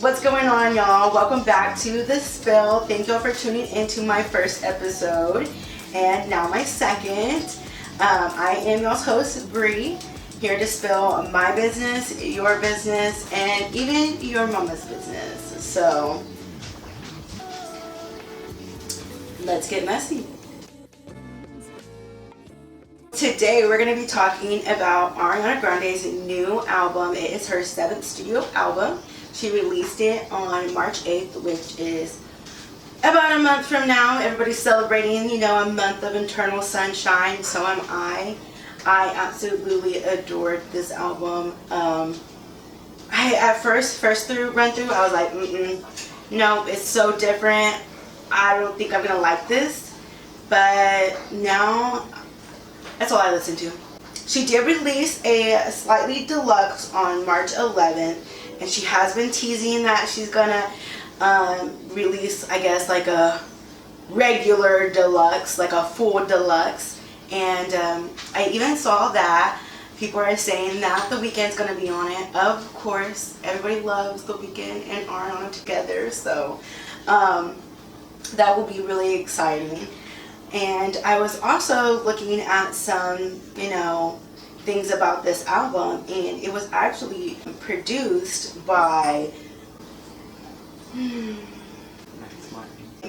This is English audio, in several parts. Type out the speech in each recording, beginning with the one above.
What's going on, y'all? Welcome back to The Spill. Thank y'all for tuning into my first episode and now my second. I am y'all's host, Bree, here to spill my business, your business, and even your mama's business. So, let's get messy. Today we're going to be talking about Ariana Grande's new album. It is her 7th studio album. She released it on March 8th, which is about a month from now. Everybody's celebrating, a month of eternal sunshine. So am I. I absolutely adored this album. I at first run through, I was like, no, it's so different. I don't think I'm going to like this. But now, that's all I listen to. She did release a slightly deluxe on March 11th, and she has been teasing that she's gonna release, I guess, like a regular deluxe, like a full deluxe. And I even saw that people are saying that The Weeknd's gonna be on it. Of course, everybody loves The Weeknd and Ariana together, so that will be really exciting. And I was also looking at some, things about this album, and it was actually produced by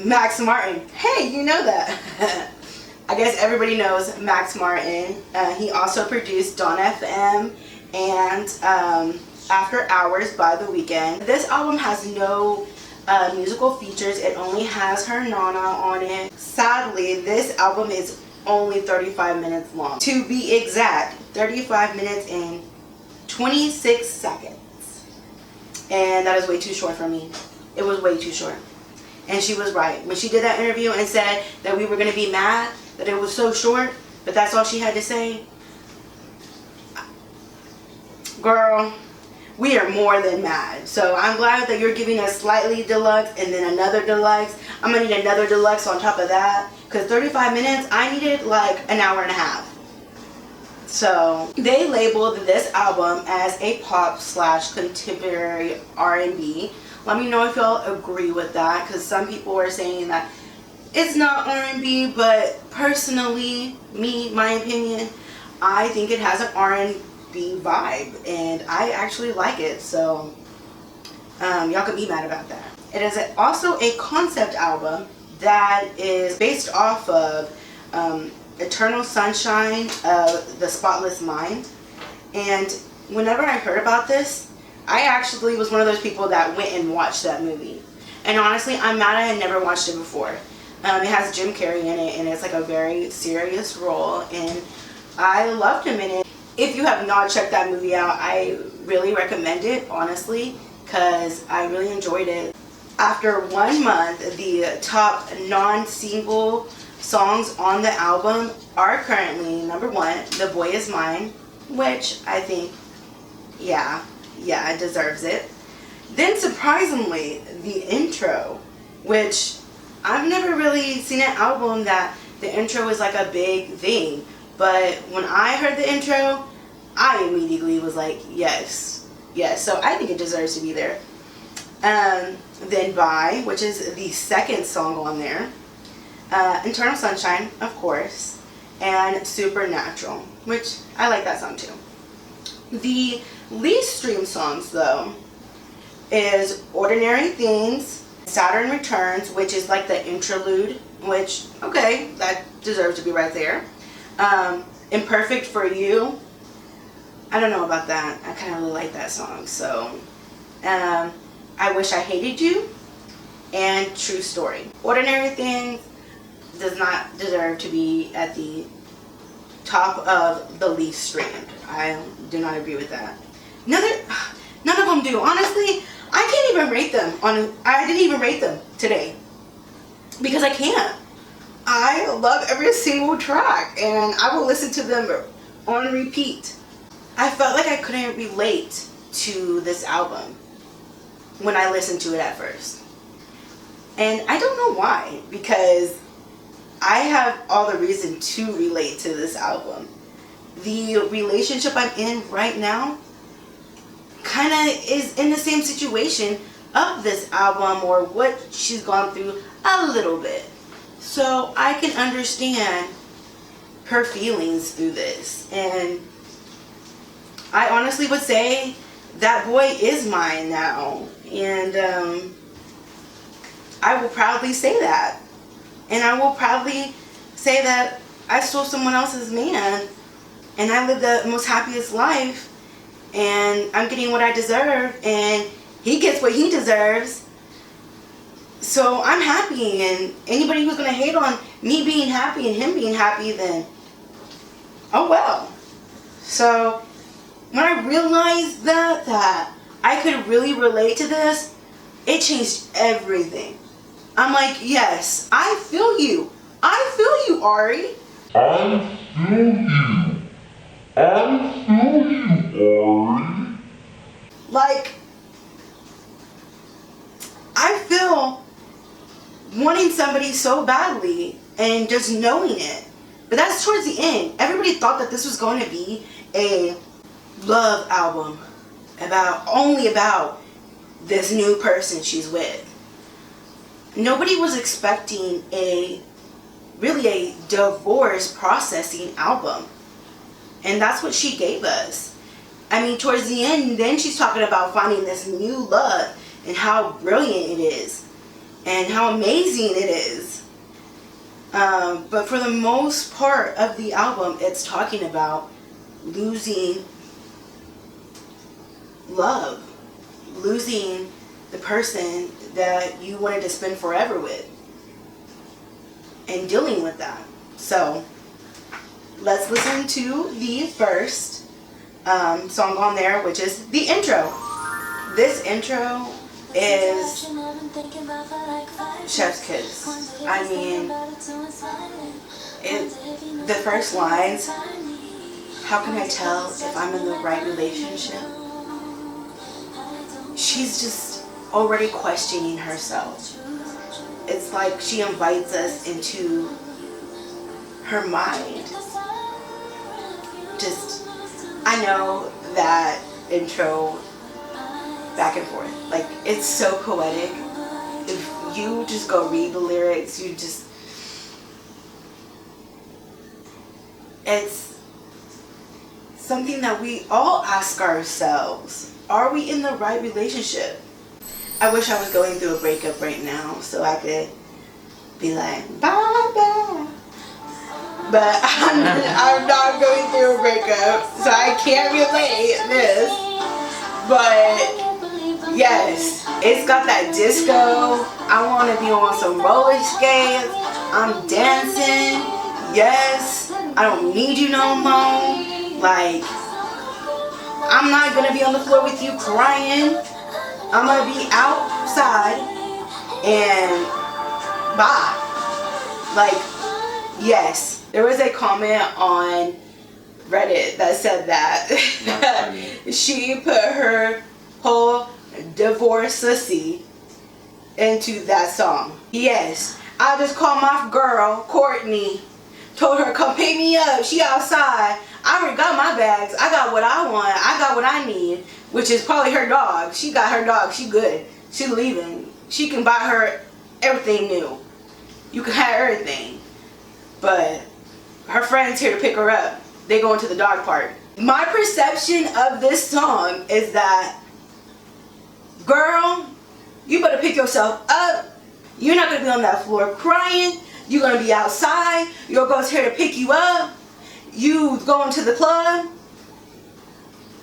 Max Martin. Hey, you know that. I guess everybody knows Max Martin. He also produced Dawn FM and After Hours by The Weeknd. This album has no musical features. It only has her Nana on it. Sadly, this album is only 35 minutes long. To be exact, 35 minutes and 26 seconds. And that is way too short for me. It was way too short. And she was right. When she did that interview and said that we were going to be mad that it was so short, but that's all she had to say. Girl, we are more than mad. So I'm glad that you're giving us slightly deluxe and then another deluxe. I'm going to need another deluxe on top of that. Because 35 minutes, I needed like an hour and a half. So they labeled this album as a pop / contemporary R&B. Let me know if y'all agree with that. Because some people are saying that it's not R&B. But personally, my opinion, I think it has an R&B vibe, and I actually like it, so y'all can be mad about that. It is also a concept album that is based off of Eternal Sunshine of the Spotless Mind. And whenever I heard about this, I actually was one of those people that went and watched that movie. And honestly, I'm mad I had never watched it before. It has Jim Carrey in it, and it's like a very serious role, and I loved him in it. If you have not checked that movie out, I really recommend it, honestly, because I really enjoyed it. After 1 month, the top non-single songs on the album are currently number 1, The Boy Is Mine, which I think, yeah, it deserves it. Then surprisingly, the intro, which I've never really seen an album that the intro is like a big thing. But when I heard the intro, I immediately was like, yes. So I think it deserves to be there. Then Bye, which is the second song on there. Eternal Sunshine, of course. And Supernatural, which I like that song too. The least streamed songs, though, is Ordinary Things, Saturn Returns, which is like the interlude, which, okay, that deserves to be right there. Imperfect for You. I don't know about that. I kind of really like that song. So, I Wish I Hated You, and True Story. Ordinary Things does not deserve to be at the top of the least streamed. I do not agree with that. None of them do. Honestly, I can't even rate them. I didn't even rate them today because I can't. I love every single track, and I will listen to them on repeat. I felt like I couldn't relate to this album when I listened to it at first. And I don't know why, because I have all the reason to relate to this album. The relationship I'm in right now kind of is in the same situation of this album or what she's gone through a little bit. So I can understand her feelings through this. And I honestly would say that boy is mine now. And I will proudly say that. And I will proudly say that I stole someone else's man. And I lived the most happiest life. And I'm getting what I deserve. And he gets what he deserves. So I'm happy. And anybody who's going to hate on me being happy and him being happy, then oh well. So when I realized that I could really relate to this, it changed everything. I'm like, yes, I feel you. I feel you, Ari. I feel you. I feel you, Ari. Like, I feel wanting somebody so badly and just knowing it. But that's towards the end. Everybody thought that this was going to be a love album only about this new person she's with. Nobody was expecting a divorce processing album. And that's what she gave us. I mean, towards the end, then she's talking about finding this new love and how brilliant it is and how amazing it is. But for the most part of the album, it's talking about losing love, losing the person that you wanted to spend forever with, and dealing with that. So let's listen to the first song on there, which is the intro. This intro is chef's kiss. I mean, the first lines, how can I tell if I'm in the right relationship? She's just already questioning herself. It's like she invites us into her mind. Just, I know that intro back and forth. Like, it's so poetic. If you just go read the lyrics, it's something that we all ask ourselves. Are we in the right relationship? I wish I was going through a breakup right now so I could be like, bye bye. But I'm not going through a breakup, so I can't relate this. But yes, it's got that disco. I want to be on some roller skates. I'm dancing. Yes, I don't need you no more. Like, I'm not going to be on the floor with you crying. I'm going to be outside and bye. Like, yes. There was a comment on Reddit that said that she put her whole divorce sissy into that song. Yes. I just called my girl, Courtney. Told her, come pick me up. She outside. I already got my bags. I got what I want. I got what I need. Which is probably her dog. She got her dog. She good. She leaving. She can buy her everything new. You can have everything. But her friend's here to pick her up. They going to the dog park. My perception of this song is that, girl, you better pick yourself up. You're not going to be on that floor crying. You're going to be outside. Your girl's here to pick you up. You going to the club.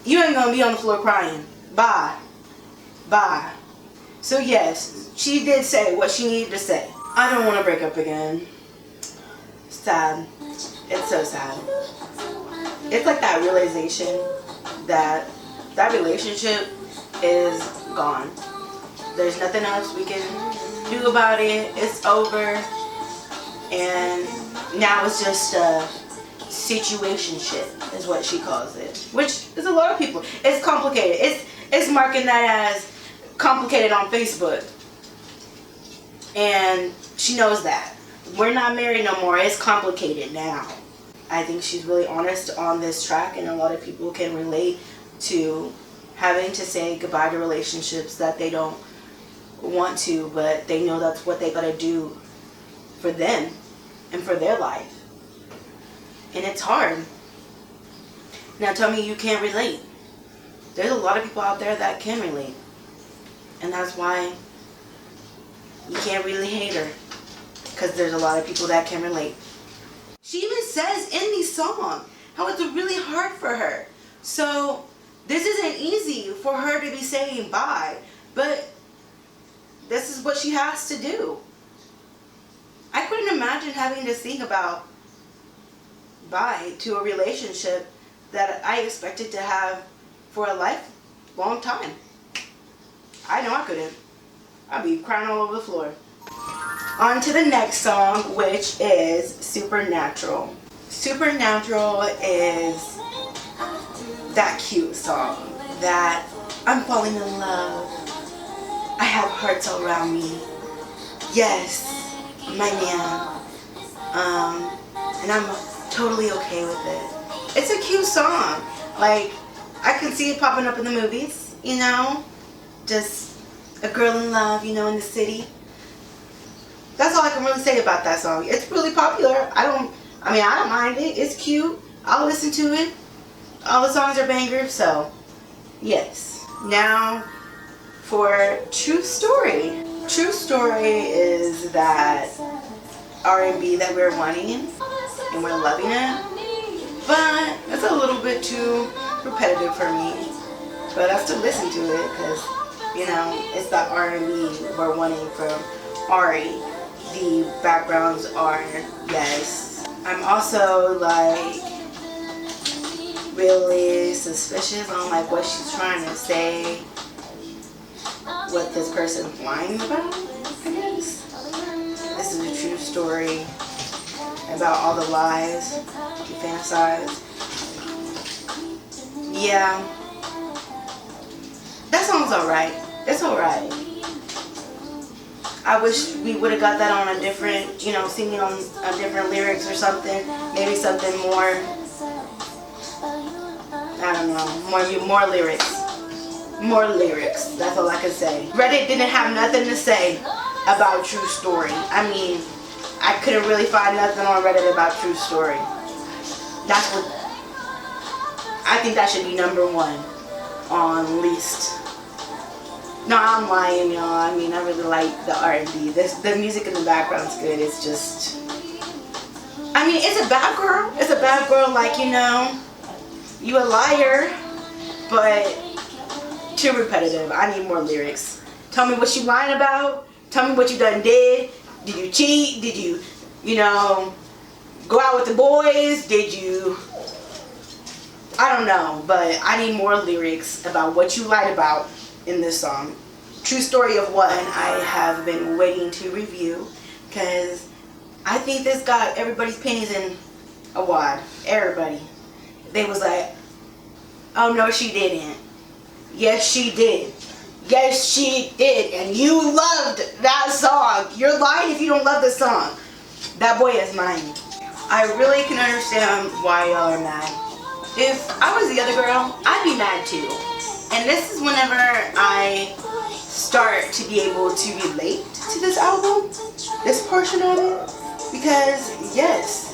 You ain't going to be on the floor crying. Bye. Bye. So yes, she did say what she needed to say. I don't want to break up again. Sad. It's so sad. It's like that realization that that relationship is gone. There's nothing else we can do about it. It's over. And now it's just a situationship is what she calls it. Which is a lot of people. It's complicated. It's marking that as complicated on Facebook. And she knows that. We're not married no more. It's complicated now. I think she's really honest on this track, and a lot of people can relate to having to say goodbye to relationships that they don't want to, but they know that's what they gotta do for them and for their life. And it's hard. Now tell me you can't relate. There's a lot of people out there that can relate. And that's why you can't really hate her. Because there's a lot of people that can relate. She even says in these songs how it's really hard for her. So this isn't easy for her to be saying bye. But this is what she has to do. I couldn't imagine having to think about bye to a relationship that I expected to have for a lifelong time. I know I couldn't. I'd be crying all over the floor. On to the next song, which is Supernatural. Supernatural is that cute song that I'm falling in love. I have hearts all around me. Yes, my man. And I'm totally okay with it. It's a cute song. Like, I can see it popping up in the movies, you know? Just a girl in love, you know, in the city. That's all I can really say about that song. It's really popular. I don't mind it. It's cute. I'll listen to it. All the songs are bangers, so yes. Now for True Story. True Story is that R&B that we're wanting and we're loving it, but it's a little bit too repetitive for me. But I still listen to it because, you know, it's that R&B we're wanting from Ari. The backgrounds are, yes. I'm also like really suspicious on like what she's trying to say, what this person's lying about, I guess. This is a true story about all the lies she fantasized. Yeah. That song's alright. It's alright. I wish we would have got that on a different, you know, singing on a different lyrics or something. Maybe something more, I don't know, more lyrics. More lyrics. That's all I can say. Reddit didn't have nothing to say about True Story. I mean, I couldn't really find nothing on Reddit about True Story. That's what, I think that should be number one on least. No, I'm lying, y'all. I mean, I really like the R&B. The music in the background's good. It's just, I mean, it's a bad girl. It's a bad girl, like, you know, you a liar, but too repetitive. I need more lyrics. Tell me what you lying about. Tell me what you done did. Did you cheat? Did you, you know, go out with the boys? Did you, I don't know, but I need more lyrics about what you lied about in this song. True Story of One I have been waiting to review because I think this got everybody's pennies in a wad. Everybody. They was like, oh no she didn't. Yes she did. Yes she did. And you loved that song. You're lying if you don't love this song. That boy is mine. I really can understand why y'all are mad. If I was the other girl, I'd be mad too. And this is whenever I start to be able to relate to this album, this portion of it, because yes,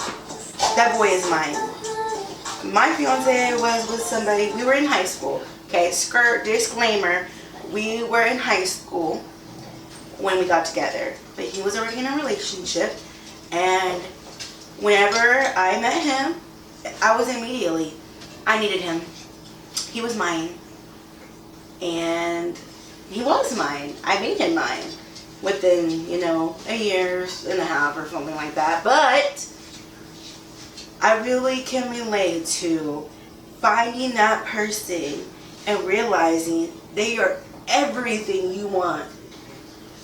that boy is mine. My fiance was with somebody, we were in high school, okay, skirt disclaimer, we were in high school when we got together, but he was already in a relationship, and whenever I met him, I was immediately, I needed him. He was mine. And he was mine. I made him mine within, you know, a year and a half or something like that. But I really can relate to finding that person and realizing they are everything you want.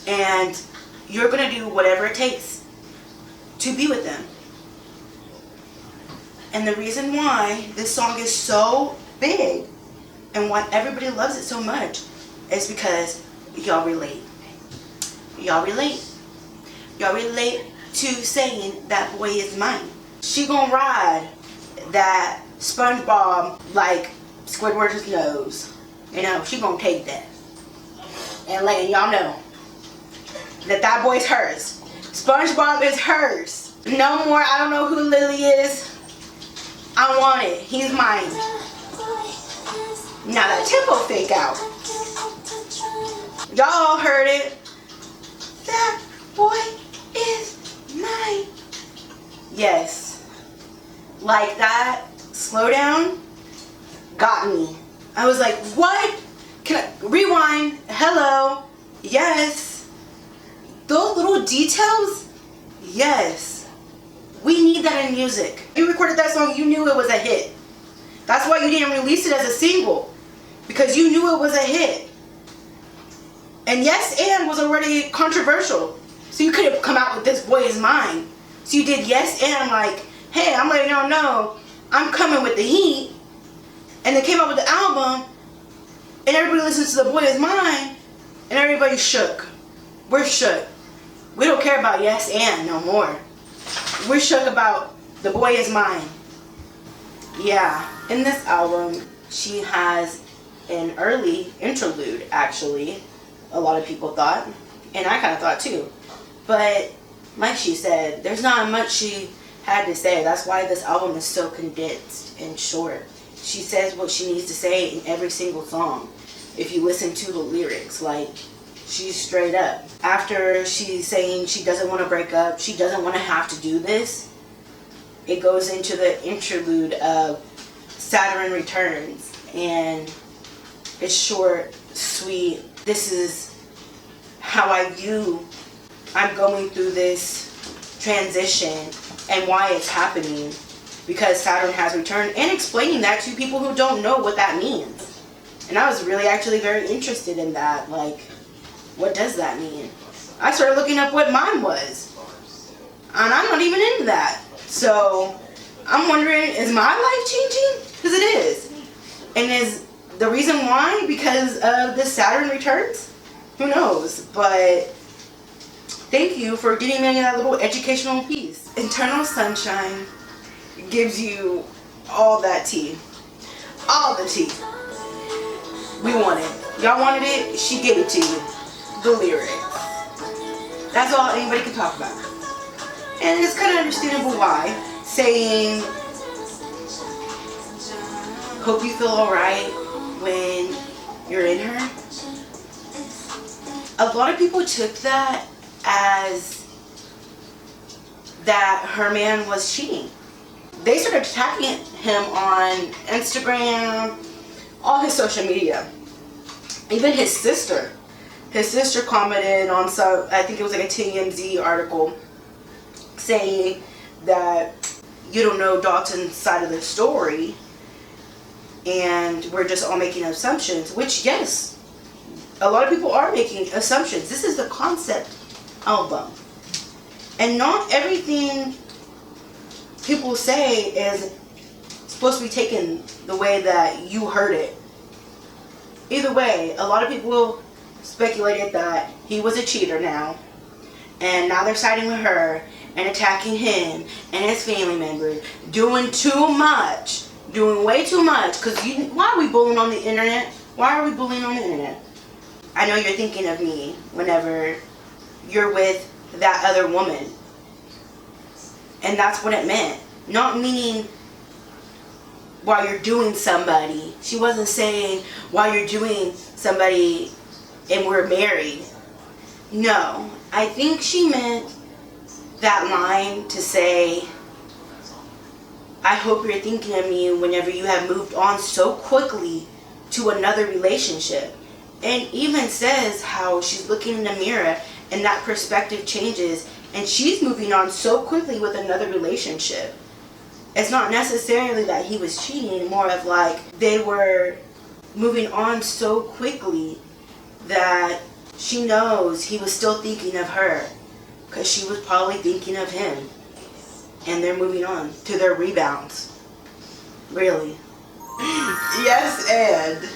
And you're going to do whatever it takes to be with them. And the reason why this song is so big and why everybody loves it so much is because y'all relate. Y'all relate. Y'all relate to saying that boy is mine. She gonna ride that SpongeBob like Squidward's nose. You know, she gonna take that. And letting y'all know that boy's hers. SpongeBob is hers. No more, I don't know who Lily is. I want it. He's mine. Now that tempo fake out. Y'all all heard it. That boy is mine. Yes. Like that. Slow down. Got me. I was like, what? Can I rewind? Hello. Yes. Those little details? Yes. We need that in music. You recorded that song, you knew it was a hit. That's why you didn't release it as a single. Because you knew it was a hit. And Yes and was already controversial. So you could have come out with This Boy Is Mine. So you did Yes and like, hey, I'm letting y'all know I'm coming with the heat. And they came out with the album. And everybody listens to The Boy Is Mine. And everybody shook. We're shook. We don't care about Yes and no more. We're shook about The Boy Is Mine. Yeah. In this album, she has an early interlude, actually. A lot of people thought. And I kind of thought too. But like she said, there's not much she had to say. That's why this album is so condensed and short. She says what she needs to say in every single song. If you listen to the lyrics, like, she's straight up. After she's saying she doesn't want to break up, she doesn't want to have to do this, it goes into the interlude of Saturn Returns. And it's short, sweet. This is how I view I'm going through this transition and why it's happening. Because Saturn has returned, and explaining that to people who don't know what that means. And I was really actually very interested in that. Like, what does that mean? I started looking up what mine was. And I'm not even into that. So, I'm wondering, is my life changing? Because it is. And is the reason why because of the Saturn returns? Who knows? But thank you for getting me that little educational piece. Eternal Sunshine gives you all that tea. All the tea. We want it. Y'all wanted it, she gave it to you. The lyrics. That's all anybody can talk about. And it's kind of understandable why. Saying, hope you feel alright when you're in her. A lot of people took that as that her man was cheating. They started attacking him on Instagram, all his social media. Even his sister. His sister commented on some, I think it was like a TMZ article, saying that you don't know Dalton's side of the story and we're just all making assumptions, which yes, a lot of people are making assumptions. This is the concept album. And not everything people say is supposed to be taken the way that you heard it. Either way, a lot of people speculated that he was a cheater now, and now they're siding with her and attacking him and his family members, doing too much, doing way too much. Because why are we bullying on the internet? Why are we bullying on the internet? I know you're thinking of me whenever you're with that other woman. And that's what it meant. Not meaning while you're doing somebody. She wasn't saying while you're doing somebody and we're married. No. I think she meant that line to say, I hope you're thinking of me whenever you have moved on so quickly to another relationship. And even says how she's looking in the mirror and that perspective changes and she's moving on so quickly with another relationship. It's not necessarily that he was cheating, more of like they were moving on so quickly that she knows he was still thinking of her because she was probably thinking of him. And they're moving on to their rebounds. Really. Yes, and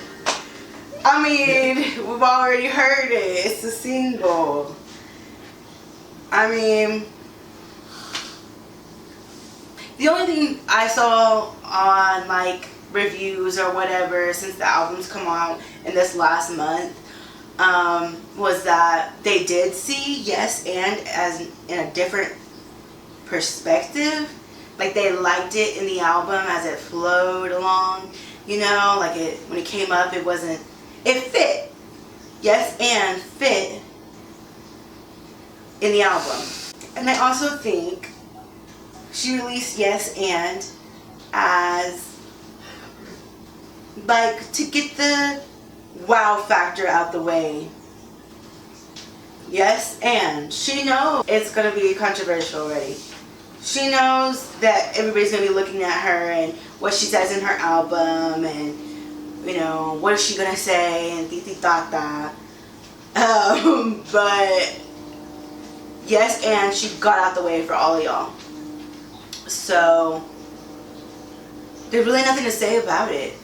I mean, we've already heard it. It's a single. I mean, the only thing I saw on like reviews or whatever since the album's come out in this last month, was that they did see Yes and as in a different perspective. Like they liked it in the album as it flowed along, you know, like when it came up, it fit. Yes and fit in the album. And I also think she released Yes and as like to get the wow factor out the way. Yes, and she knows it's gonna be controversial already. She knows that everybody's gonna be looking at her and what she says in her album, and you know what is she gonna say and titi tata. But yes, and she got out the way for all of y'all. So there's really nothing to say about it.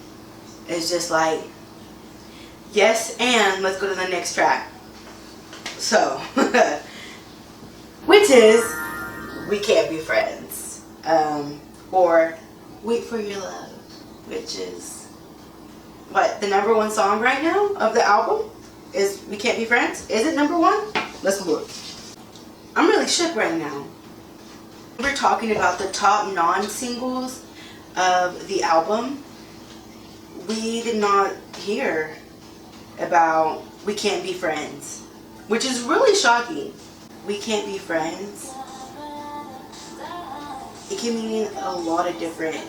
It's just like, yes, and let's go to the next track. So, which is We Can't Be Friends. Or Wait for Your Love, which is what, the #1 song right now of the album is We Can't Be Friends. Is it #1? Let's look. I'm really shook right now. We're talking about the top non-singles of the album. We did not hear about We Can't Be Friends, which is really shocking. We Can't Be Friends. It can mean a lot of different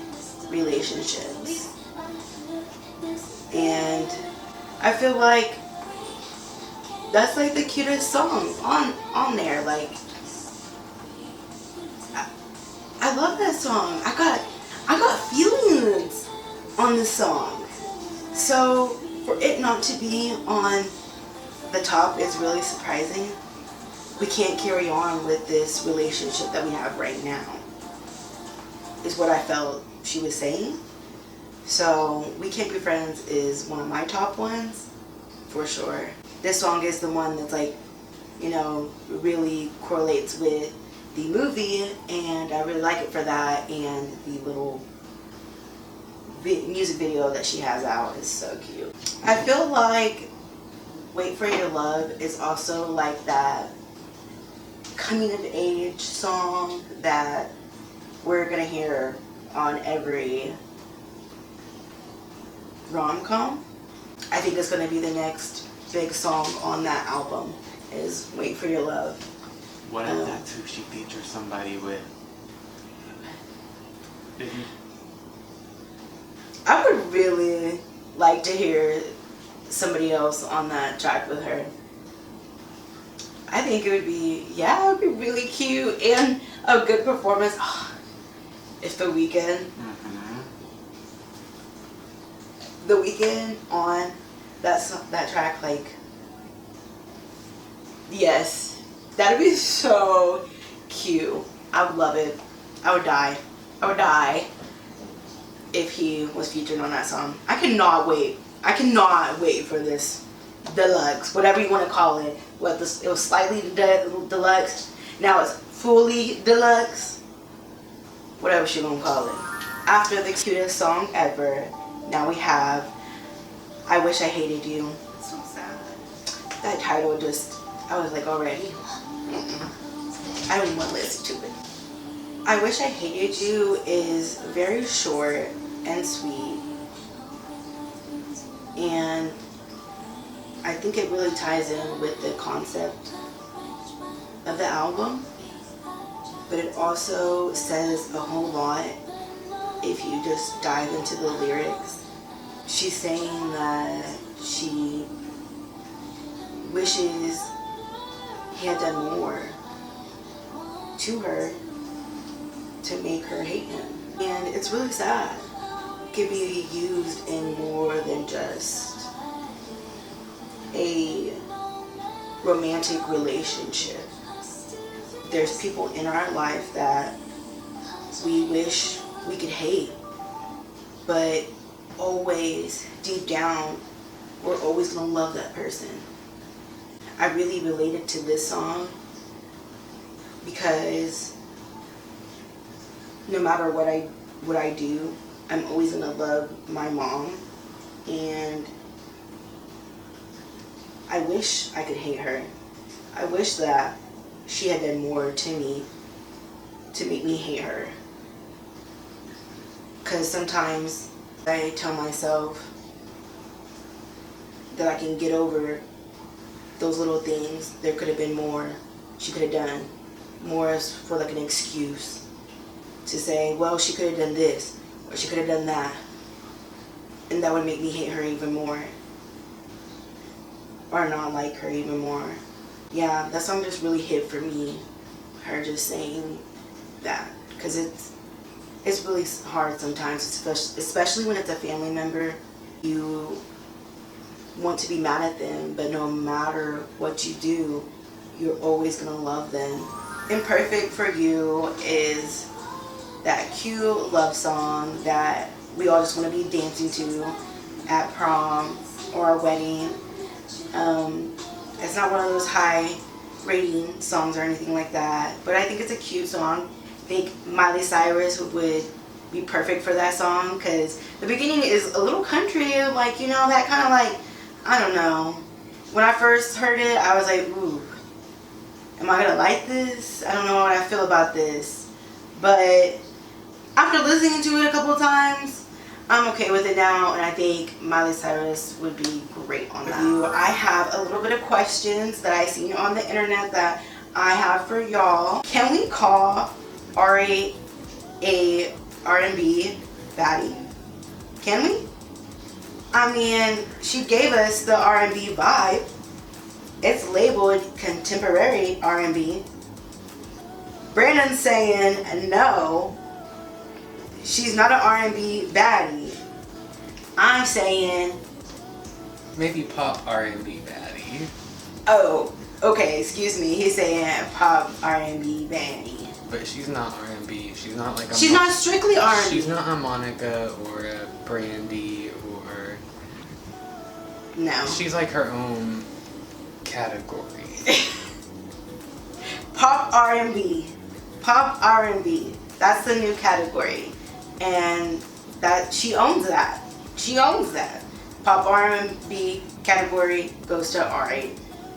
relationships. And I feel like that's like the cutest song on there. Like I love that song. I got feelings on this song. So for it not to be on the top is really surprising. We can't carry on with this relationship that we have right now, is what I felt she was saying. So We Can't Be Friends is one of my top ones for sure. This song is the one that's like, you know, really correlates with the movie, and I really like it for that, and the little music video that she has out is so cute. I feel like Wait for Your Love is also like that coming of age song that we're gonna hear on every rom-com. I think it's gonna be the next big song on that album is Wait for Your Love. What if that's who she features somebody with? I would really like to hear somebody else on that track with her. I think it would be really cute and a good performance. Oh, if The Weeknd, The Weeknd on that track, like, yes, that'd be so cute. I would love it. I would die. I would die if he was featured on that song. I cannot wait. I cannot wait for this deluxe, whatever you want to call it. It was slightly deluxe. Now it's fully deluxe. Whatever she gonna call it. After the cutest song ever, now we have I Wish I Hated You. It's so sad. That title just, I was like, already. I don't even want to listen to it. I Wish I Hated You is very short and sweet, and I think it really ties in with the concept of the album, but it also says a whole lot if you just dive into the lyrics. She's saying that she wishes he had done more to her to make her hate him. And it's really sad. It could be used in more than just a romantic relationship. There's people in our life that we wish we could hate, but always, deep down, we're always gonna love that person. I really related to this song because no matter what I do, I'm always gonna love my mom, and I wish I could hate her. I wish that she had done more to me to make me hate her. Because sometimes I tell myself that I can get over those little things. There could have been more she could have done. More as for like an excuse to say, well, she could have done this or she could have done that. And that would make me hate her even more. Or not like her even more. Yeah, that song just really hit for me. Her just saying that. Because it's really hard sometimes, especially when it's a family member. You want to be mad at them, but no matter what you do, you're always going to love them. Imperfect for You is that cute love song that we all just want to be dancing to at prom or a wedding. It's not one of those high rating songs or anything like that, but I think it's a cute song. I think Miley Cyrus would be perfect for that song because the beginning is a little country, like, you know, that kind of like, I don't know. When I first heard it, I was like, ooh, am I gonna like this? I don't know what I feel about this. But after listening to it a couple of times, I'm okay with it now, and I think Miley Cyrus would be great on that. I have a little bit of questions that I seen on the internet that I have for y'all. Can we call Ari a R&B baddie? Can we? I mean, she gave us the R&B vibe. It's labeled contemporary R&B. Brandon's saying no. She's not an R&B baddie. I'm saying Maybe pop R&B baddie. oh, okay, excuse me. He's saying pop R&B baddie. But she's not R&B. She's not like a She's not strictly R&B. She's not a Monica or a Brandy or... No. She's like her own category. Pop R&B. Pop R&B. That's the new category. And that she owns that. She owns that. Pop R&B category goes to Ari.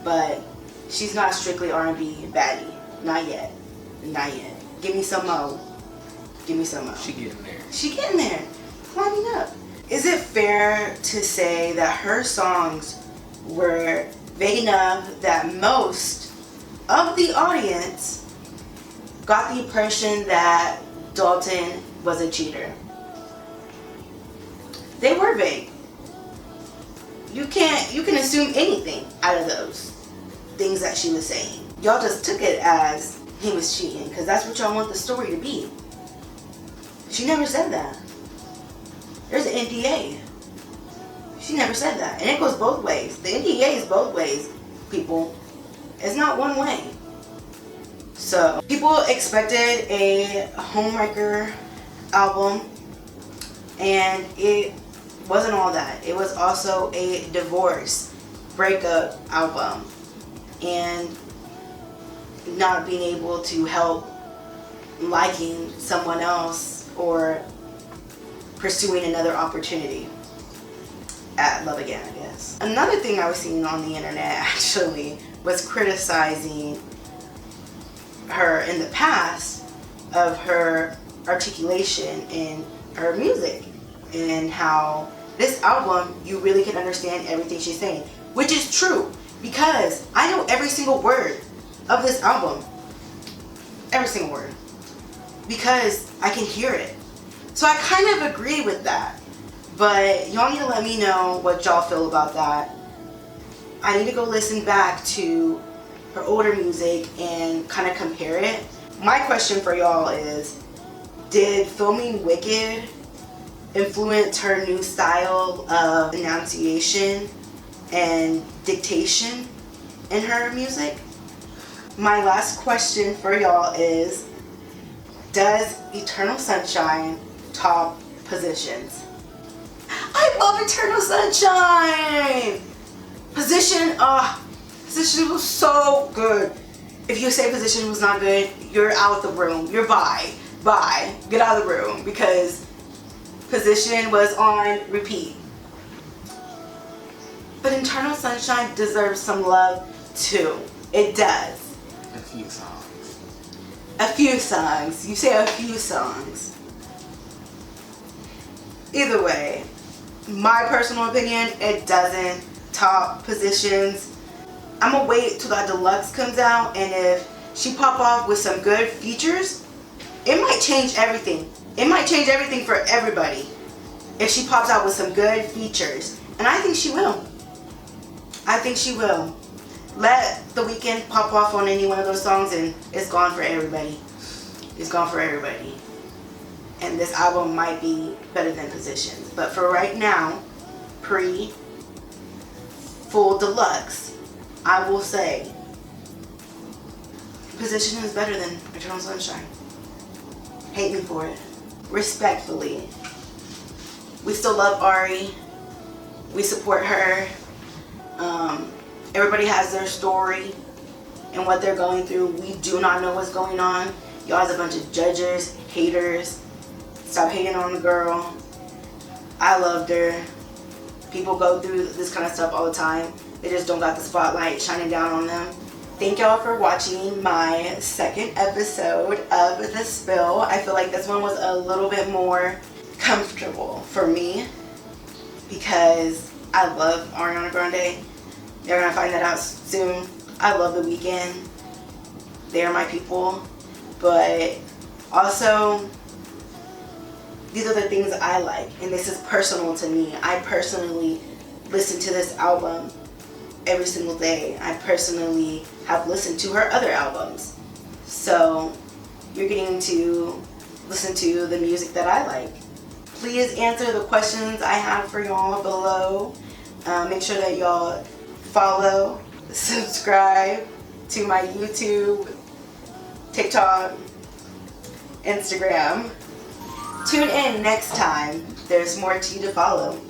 But she's not strictly R&B baddie. Not yet. Not yet. Give me some more. Give me some more. She getting there. She getting there. Climbing up. Is it fair to say that her songs were vague enough that most of the audience got the impression that Dalton was a cheater? They were vague. You can assume anything out of those things that she was saying. Y'all just took it as he was cheating because that's what y'all want the story to be. She never said that. There's an NDA. She never said that. And it goes both ways. The NDA is both ways, people. It's not one way. So, people expected a homewrecker album, and it wasn't all that. It was also a divorce, breakup album, and not being able to help liking someone else or pursuing another opportunity at Love Again, I guess. Another thing I was seeing on the internet actually was criticizing her in the past of her articulation in her music and how this album you really can understand everything she's saying, which is true because I know every single word of this album. Every single word. Because I can hear it. So I kind of agree with that. But y'all need to let me know what y'all feel about that. I need to go listen back to her older music and kind of compare it. My question for y'all is, did filming Wicked influence her new style of enunciation and dictation in her music? My last question for y'all is, does Eternal Sunshine top Positions? I love Eternal Sunshine! Position was so good. If you say Position was not good, you're out the room. You're bye. Get out of the room because Position was on repeat. But Eternal Sunshine deserves some love too. It does. A few songs. A few songs. You say a few songs. Either way, my personal opinion, it doesn't top positions. I'm gonna wait till that deluxe comes out, and if she pop off with some good features, it might change everything. It might change everything for everybody if she pops out with some good features. And I think she will. I think she will. Let The Weeknd pop off on any one of those songs and it's gone for everybody. It's gone for everybody. And this album might be better than Positions. But for right now, full deluxe, I will say Position is better than Eternal Sunshine. Hate me for it. Respectfully. We still love Ari. We support her. Everybody has their story and what they're going through. We do not know what's going on. Y'all is a bunch of judges, haters. Stop hating on the girl. I loved her. People go through this kind of stuff all the time. They just don't got the spotlight shining down on them. Thank y'all for watching my second episode of The Spill. I feel like this one was a little bit more comfortable for me because I love Ariana Grande. They're gonna find that out soon. I love The Weeknd. They're my people. But also, these are the things I like, and this is personal to me. I personally listen to this album every single day. I personally have listened to her other albums. So you're getting to listen to the music that I like. Please answer the questions I have for y'all below. Make sure that y'all follow, subscribe to my YouTube, TikTok, Instagram. Tune in next time. There's more tea to follow.